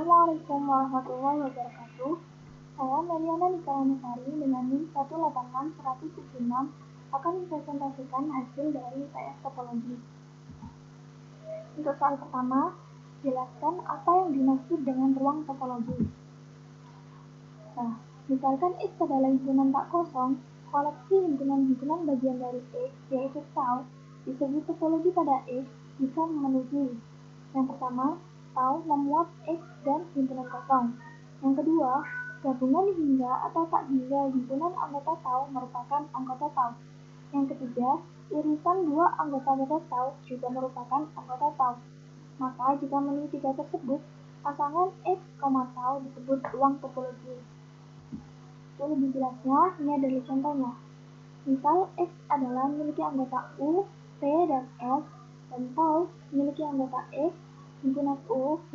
Assalamualaikum warahmatullahi wabarakatuh. Saya Meliana Nikalanusari dengan NIM 186-176 akan mempresentasikan hasil dari IPS Topologi. Untuk soal pertama, jelaskan apa yang dimaksud dengan ruang topologi. Nah, misalkan X adalah himpunan tak kosong, koleksi himpunan-himpunan bagian dari X, yaitu tau, disebut topologi pada X jika memenuhi. Yang pertama, tau memuat X dan himpunan kosong. Yang kedua, gabungan hingga atau tak hingga himpunan anggota tau merupakan anggota tau. Yang ketiga, irisan dua anggota pada tau juga merupakan anggota tau. Maka jika memenuhi tiga tersebut, pasangan X, tau disebut ruang topologi. Untuk lebih jelasnya, ini adalah contohnya. Misal X adalah memiliki anggota U, P, dan S, dan tau memiliki anggota X, himpunan U, P,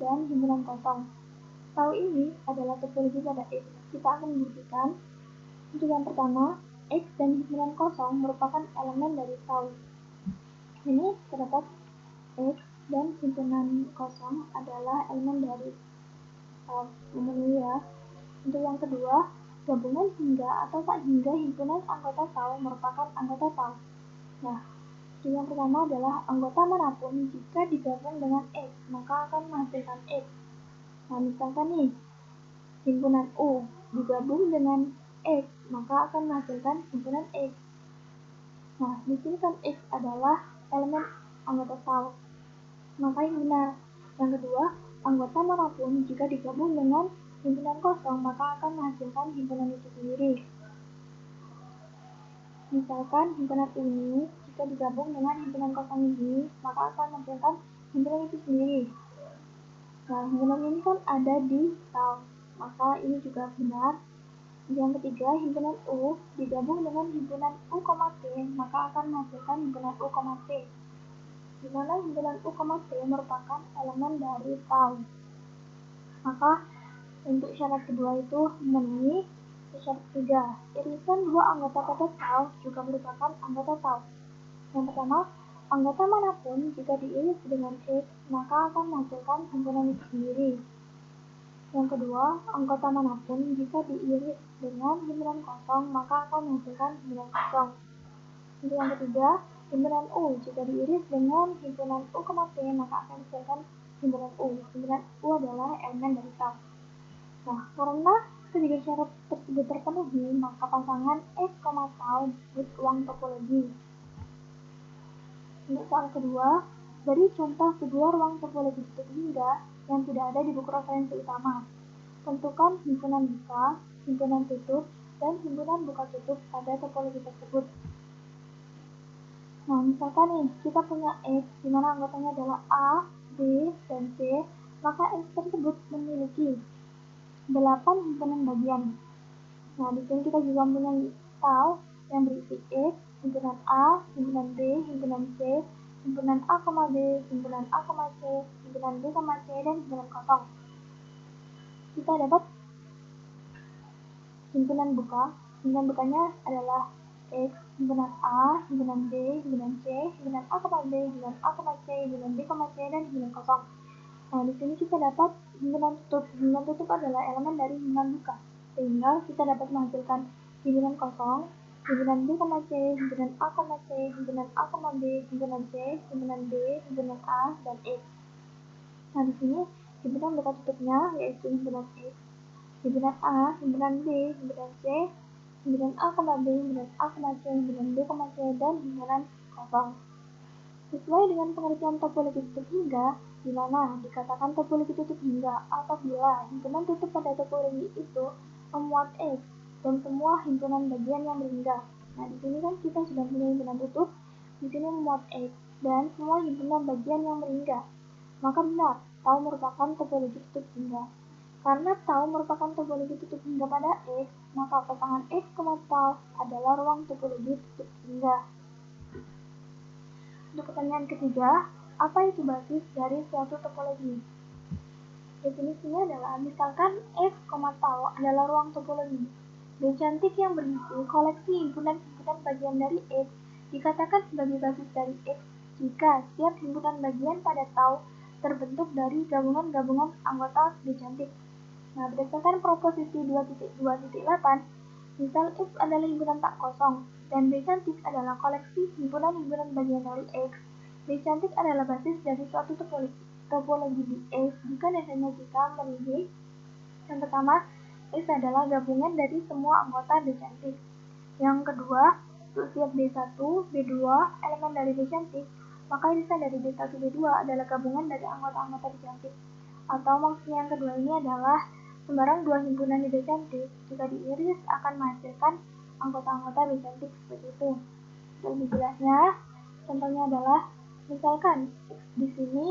dan himpunan kosong. Tau ini adalah topologi pada X. Kita akan membuktikan. Untuk yang pertama, X dan himpunan kosong merupakan elemen dari tau. Ini terdapat X dan himpunan kosong adalah elemen dari tau. Memenuhi ya. Untuk yang kedua, gabungan hingga atau tak hingga himpunan anggota tau merupakan anggota tau. Nah, yang pertama adalah anggota manapun jika digabung dengan X, maka akan menghasilkan X. Nah, misalkan nih, himpunan U digabung dengan X, maka akan menghasilkan himpunan X. Nah, di sini kan X adalah elemen anggota tau, maka yang benar. Yang kedua, anggota manapun jika digabung dengan himpunan kosong, maka akan menghasilkan himpunan itu sendiri. Misalkan himpunan ini jika digabung dengan himpunan kosong ini, maka akan menghasilkan himpunan itu sendiri. Nah, himpunan ini kan ada di tau, maka ini juga benar. Yang ketiga, himpunan U digabung dengan himpunan U, P, maka akan menghasilkan himpunan U, P, di mana himpunan U, P merupakan elemen dari tau. Maka untuk syarat kedua itu memenuhi. Syarat ketiga, irisan dua anggota pada tau juga merupakan anggota tau. Yang pertama, anggota manapun jika diiris dengan X, maka akan menghasilkan himpunan itu sendiri. Yang kedua, anggota manapun jika diiris dengan himpunan kosong, maka akan menghasilkan himpunan kosong. Untuk yang ketiga, himpunan U jika diiris dengan himpunan U, P, maka akan menghasilkan himpunan U. Himpunan U adalah elemen dari tau. Nah, karena ketiga syarat tersebut terpenuhi, maka pasangan X, tau disebut ruang topologi. Untuk soal kedua, beri contoh kedua ruang topologi tutup hingga yang tidak ada di buku referensi utama. Tentukan himpunan buka, himpunan tutup, dan himpunan buka tutup pada topologi tersebut. Nah, misalkan nih, kita punya X, di mana anggotanya adalah A, B, dan C, maka X tersebut memiliki 8 himpunan bagian. Nah, di sini kita juga mempunyai tau yang berisi X, himpunan A, himpunan B, himpunan C, himpunan A, B, himpunan A, C, himpunan B, C, dan himpunan kosong. Kita dapat himpunan buka. Himpunan bukanya adalah X, himpunan A, himpunan B, himpunan C, himpunan A, B, himpunan A, C, himpunan B, C, dan himpunan kosong. Nah, di sini kita dapat himpunan tutup. Himpunan tutup adalah elemen dari himpunan buka, sehingga kita dapat menghasilkan himpunan kosong, himpunan B, C, himpunan A, C, himpunan A, B, himpunan C, himpunan B, himpunan A, dan X. Nah, di sini himpunan buka tutupnya yaitu himpunan X, himpunan A, himpunan B, himpunan C, himpunan A, B, himpunan A, C, himpunan B, C, dan himpunan kosong. Sesuai dengan pengertian topologi tutup hingga, di mana dikatakan topologi tutup hingga apabila himpunan tutup pada topologi itu memuat X dan semua himpunan bagian yang berhingga. Nah, di sini kan kita sudah punya himpunan tutup, di sini memuat X dan semua himpunan bagian yang berhingga. Maka benar, tau merupakan topologi tutup hingga. Karena tau merupakan topologi tutup hingga pada X, maka pasangan X, tau adalah ruang topologi tutup hingga. Untuk pertanyaan ketiga, apa itu basis dari suatu topologi? Definisinya adalah, misalkan X, tau adalah ruang topologi. B cantik yang berisi koleksi himpunan-himpunan bagian dari X dikatakan sebagai basis dari X jika setiap himpunan bagian pada tau terbentuk dari gabungan-gabungan anggota B cantik. Nah, berdasarkan proposisi 2.2.8, misal X adalah himpunan tak kosong, dan B cantik adalah koleksi himpunan-himpunan bagian dari X. B cantik adalah basis dari suatu topologi di X jika dasarnya kita merinci. Yang pertama, X adalah gabungan dari semua anggota B cantik. Yang kedua, untuk setiap B1, B2 elemen dari B cantik, maka irisan dari B1, B2 adalah gabungan dari anggota-anggota B cantik. Atau maksudnya yang kedua ini adalah sembarang dua himpunan di B cantik jika diiris akan menghasilkan anggota-anggota B cantik seperti itu. Untuk lebih jelasnya, contohnya adalah misalkan X di sini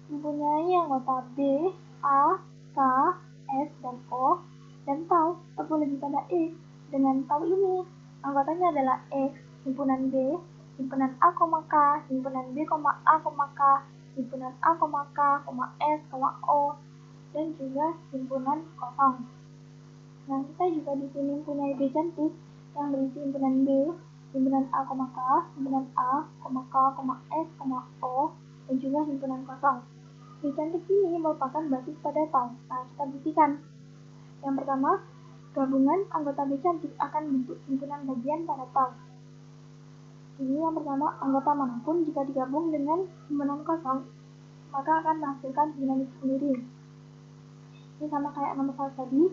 mempunyai anggota B, A, K, S, dan O, dan tau topologi pada X. Dengan tau ini, anggotanya adalah X, himpunan B, himpunan A, K, himpunan B, A, K, himpunan A, K, S, O, dan juga himpunan kosong. Nah, kita juga di sini mempunyai B cantik yang berisi himpunan B, himpunan A, K, himpunan A, K, S, O, dan juga himpunan kosong. B cantik ini merupakan basis pada tau. Nah, kita buktikan. Yang pertama, gabungan anggota B cantik akan bentuk himpunan bagian pada tau. Ini yang pertama, anggota manapun jika digabung dengan himpunan kosong, maka akan menghasilkan himpunan itu sendiri. Ini sama kayak nomor 1 tadi.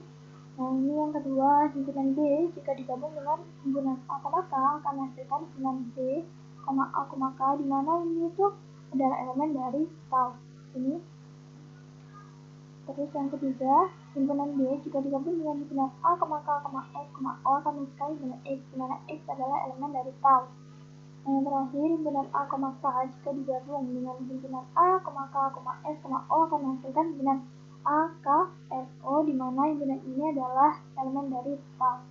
Nah, ini yang kedua, himpunan B jika digabung dengan himpunan A, K akan menghasilkan himpunan B, A, K, di mana ini itu adalah elemen dari tau. Ini. Terus yang ketiga, himpunan B jika digabung dengan himpunan A, K, S, O akan menghasilkan himpunan X, di mana X adalah elemen dari tau. Nah, yang terakhir, himpunan A, K jika digabung dengan himpunan A, K, S, O akan menghasilkan himpunan A, K, S, O, di mana himpunan ini adalah elemen dari tau.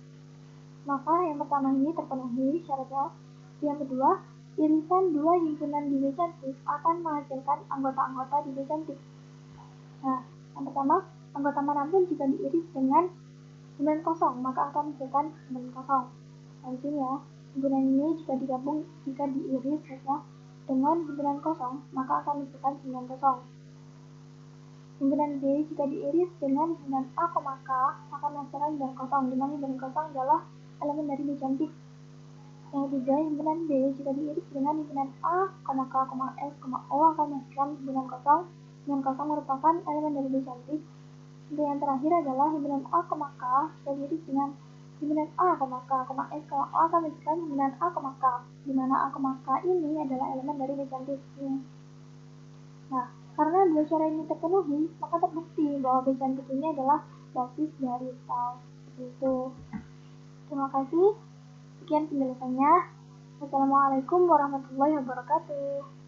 Maka yang pertama ini terpenuhi syaratnya. Yang kedua, irisan dua himpunan di B cantik akan menghasilkan anggota-anggota di B cantik. Nah, yang pertama, anggota manapun jika diiris dengan himpunan kosong, maka akan menghasilkan himpunan kosong. Nah, di sini ya, himpunan ini jika diiris dengan himpunan kosong, maka akan menghasilkan himpunan kosong. Himpunan B jika diiris dengan himpunan A, K akan menghasilkan himpunan kosong, di mana himpunan kosong adalah elemen dari B cantik. Yang ketiga, himpunan B jika diiris dengan himpunan A, K, S, O akan menghasilkan himpunan kosong. Himpunan kosong merupakan elemen dari B cantik. Dan yang terakhir adalah himpunan A, K jika diiris dengan himpunan A, K, S, O akan menghasilkan himpunan A, K, di mana A, K ini adalah elemen dari B cantik. Nah, karena dua syarat ini terpenuhi, maka terbukti bahwa B cantik ini adalah basis dari tau. Itu. Terima kasih. Sekian penjelasannya. Wassalamualaikum warahmatullahi wabarakatuh.